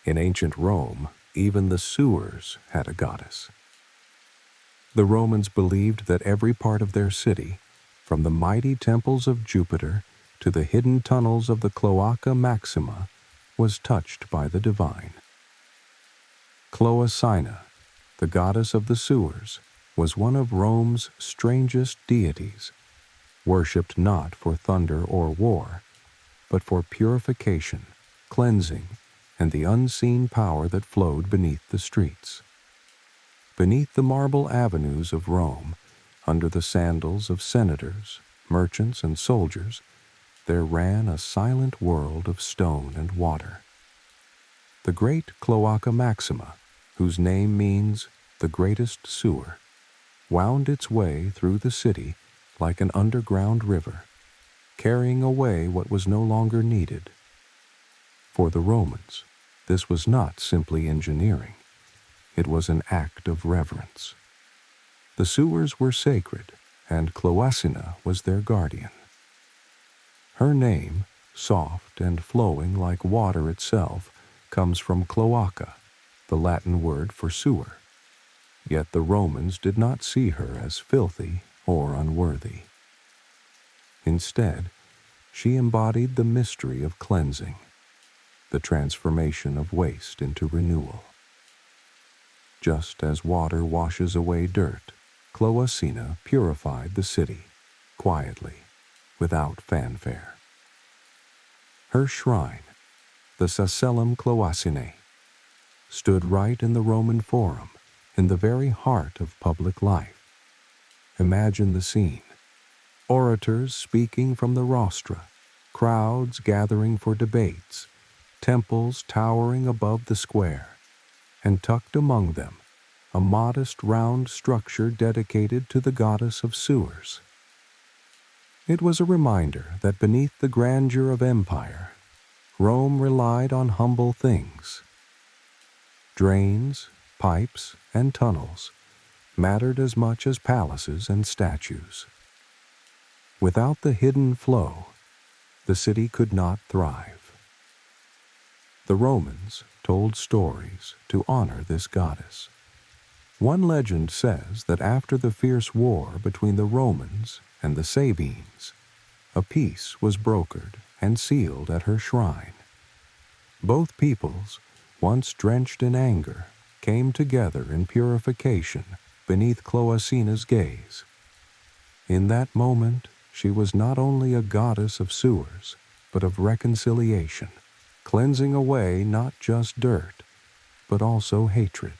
In ancient Rome, even the sewers had a goddess. The Romans believed that every part of their city, from the mighty temples of Jupiter to the hidden tunnels of the Cloaca Maxima, was touched by the divine. Cloacina, the goddess of the sewers, was one of Rome's strangest deities, worshipped not for thunder or war, but for purification, cleansing, and the unseen power that flowed beneath the streets. Beneath the marble avenues of Rome, under the sandals of senators, merchants, and soldiers, there ran a silent world of stone and water. The great Cloaca Maxima, whose name means the greatest sewer, wound its way through the city like an underground river, carrying away what was no longer needed. For the Romans, this was not simply engineering. It was an act of reverence. The sewers were sacred, and Cloacina was their guardian. Her name, soft and flowing like water itself, comes from cloaca, the Latin word for sewer. Yet the Romans did not see her as filthy or unworthy. Instead, she embodied the mystery of cleansing, the transformation of waste into renewal. Just as water washes away dirt, Cloacina purified the city, quietly, without fanfare. Her shrine, the Sacellum Cloacinae, stood right in the Roman Forum, in the very heart of public life. Imagine the scene. Orators speaking from the rostra, crowds gathering for debates, temples towering above the square, and tucked among them, a modest round structure dedicated to the goddess of sewers. It was a reminder that beneath the grandeur of empire, Rome relied on humble things. Drains, pipes, and tunnels mattered as much as palaces and statues. Without the hidden flow, the city could not thrive. The Romans told stories to honor this goddess. One legend says that after the fierce war between the Romans and the Sabines, a peace was brokered and sealed at her shrine. Both peoples, once drenched in anger, came together in purification beneath Cloacina's gaze. In that moment, she was not only a goddess of sewers, but of reconciliation, cleansing away not just dirt, but also hatred.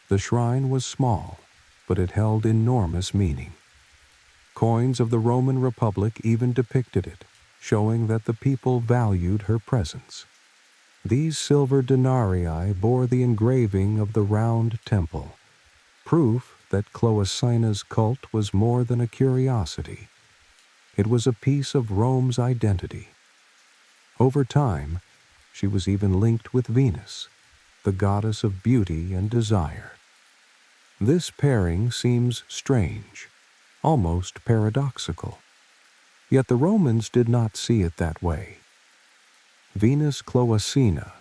The shrine was small, but it held enormous meaning. Coins of the Roman Republic even depicted it, showing that the people valued her presence. These silver denarii bore the engraving of the round temple, proof that Cloacina's cult was more than a curiosity. It was a piece of Rome's identity. Over time, she was even linked with Venus, the goddess of beauty and desire. This pairing seems strange, almost paradoxical. Yet the Romans did not see it that way. Venus Cloacina,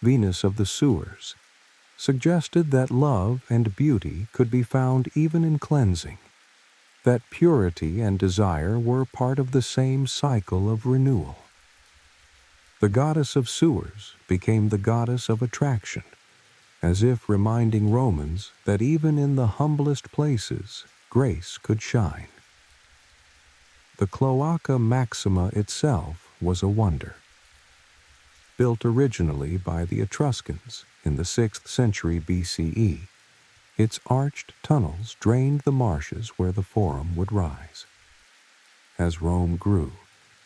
Venus of the sewers, suggested that love and beauty could be found even in cleansing, that purity and desire were part of the same cycle of renewal. The goddess of sewers became the goddess of attraction, as if reminding Romans that even in the humblest places, grace could shine. The Cloaca Maxima itself was a wonder. Built originally by the Etruscans in the 6th century BCE, its arched tunnels drained the marshes where the Forum would rise. As Rome grew,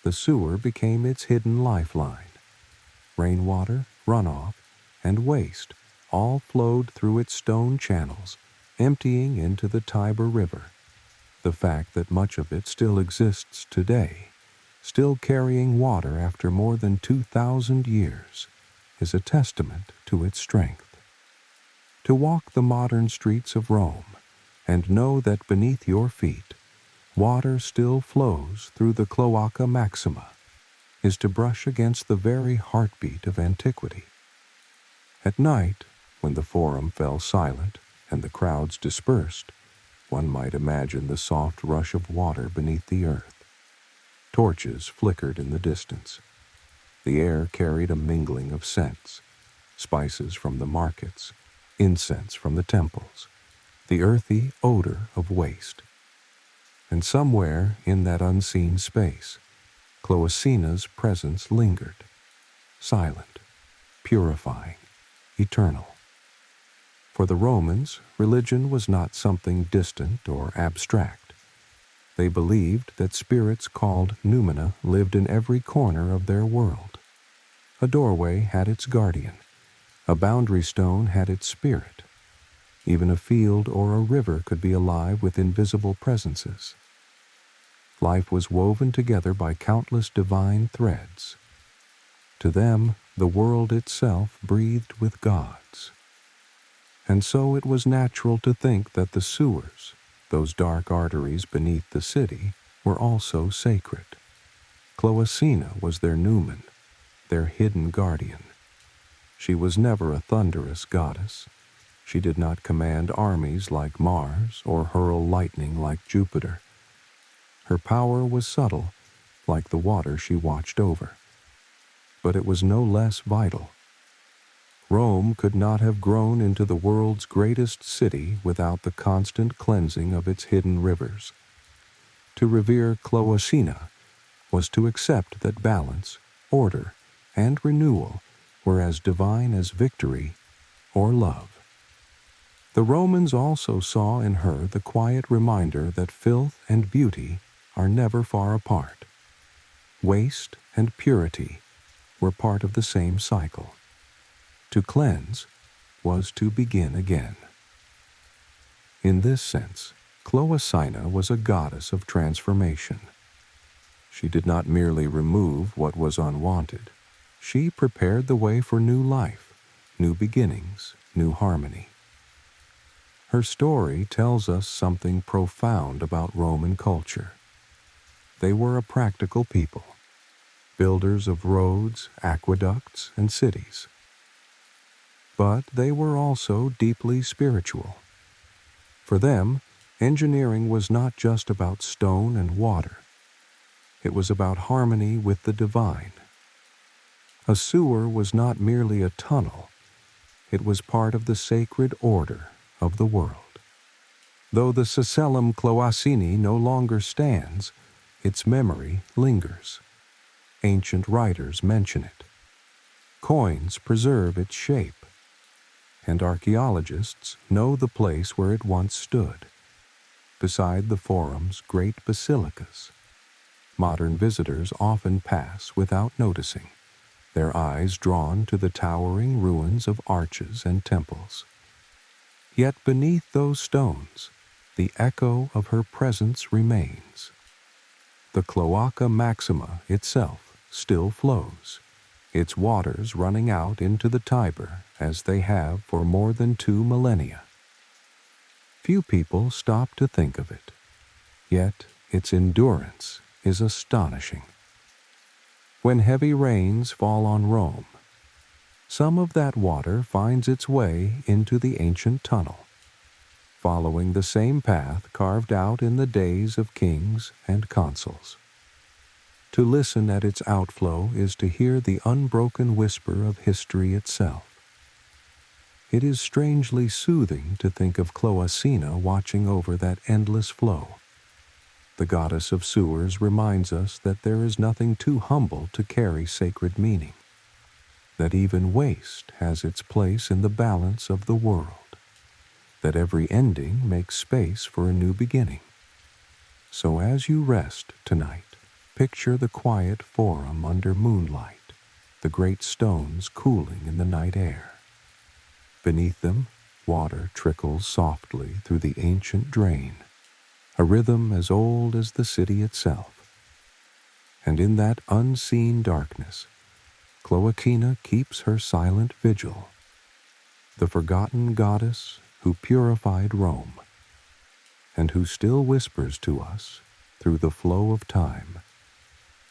the sewer became its hidden lifeline. Rainwater, runoff, and waste all flowed through its stone channels, emptying into the Tiber River. The fact that much of it still exists today, still carrying water after more than 2,000 years, is a testament to its strength. To walk the modern streets of Rome and know that beneath your feet, water still flows through the Cloaca Maxima is to brush against the very heartbeat of antiquity, At night, when the forum fell silent and the crowds dispersed, one might imagine the soft rush of water beneath the earth. Torches flickered in the distance. The air carried a mingling of scents, spices from the markets, incense from the temples, the earthy odor of waste. And somewhere in that unseen space, Cloacina's presence lingered, silent, purifying, eternal. For the Romans, religion was not something distant or abstract. They believed that spirits called noumena lived in every corner of their world. A doorway had its guardian. A boundary stone had its spirit. Even a field or a river could be alive with invisible presences. Life was woven together by countless divine threads. To them, the world itself breathed with gods. And so it was natural to think that the sewers, those dark arteries beneath the city, were also sacred. Cloacina was their numen, their hidden guardian. She was never a thunderous goddess. She did not command armies like Mars or hurl lightning like Jupiter. Her power was subtle, like the water she watched over. But it was no less vital. Rome could not have grown into the world's greatest city without the constant cleansing of its hidden rivers. To revere Cloacina was to accept that balance, order, and renewal were as divine as victory or love. The Romans also saw in her the quiet reminder that filth and beauty are never far apart. Waste and purity were part of the same cycle. To cleanse was to begin again. In this sense, Cloacina was a goddess of transformation. She did not merely remove what was unwanted. She prepared the way for new life, new beginnings, new harmony. Her story tells us something profound about Roman culture. They were a practical people, builders of roads, aqueducts, and cities. But they were also deeply spiritual. For them, engineering was not just about stone and water. It was about harmony with the divine. A sewer was not merely a tunnel. It was part of the sacred order of the world. Though the Castellum Cloacini no longer stands, its memory lingers. Ancient writers mention it. Coins preserve its shape. And archaeologists know the place where it once stood, beside the forum's great basilicas. Modern visitors often pass without noticing, their eyes drawn to the towering ruins of arches and temples. Yet beneath those stones, the echo of her presence remains. The Cloaca Maxima itself still flows, its waters running out into the Tiber as they have for more than 2 millennia. Few people stop to think of it, yet its endurance is astonishing. When heavy rains fall on Rome, some of that water finds its way into the ancient tunnel, following the same path carved out in the days of kings and consuls. To listen at its outflow is to hear the unbroken whisper of history itself. It is strangely soothing to think of Cloacina watching over that endless flow. The goddess of sewers reminds us that there is nothing too humble to carry sacred meaning, that even waste has its place in the balance of the world, that every ending makes space for a new beginning. So as you rest tonight, picture the quiet forum under moonlight, the great stones cooling in the night air. Beneath them, water trickles softly through the ancient drain, a rhythm as old as the city itself. And in that unseen darkness, Cloacina keeps her silent vigil, the forgotten goddess who purified Rome, and who still whispers to us through the flow of time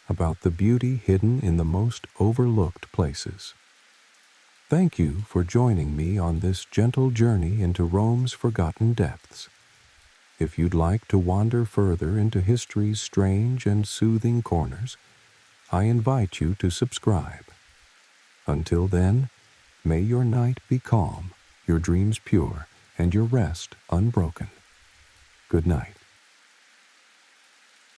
about the beauty hidden in the most overlooked places. Thank you for joining me on this gentle journey into Rome's forgotten depths. If you'd like to wander further into history's strange and soothing corners, I invite you to subscribe. Until then, may your night be calm, your dreams pure, and your rest unbroken. Good night.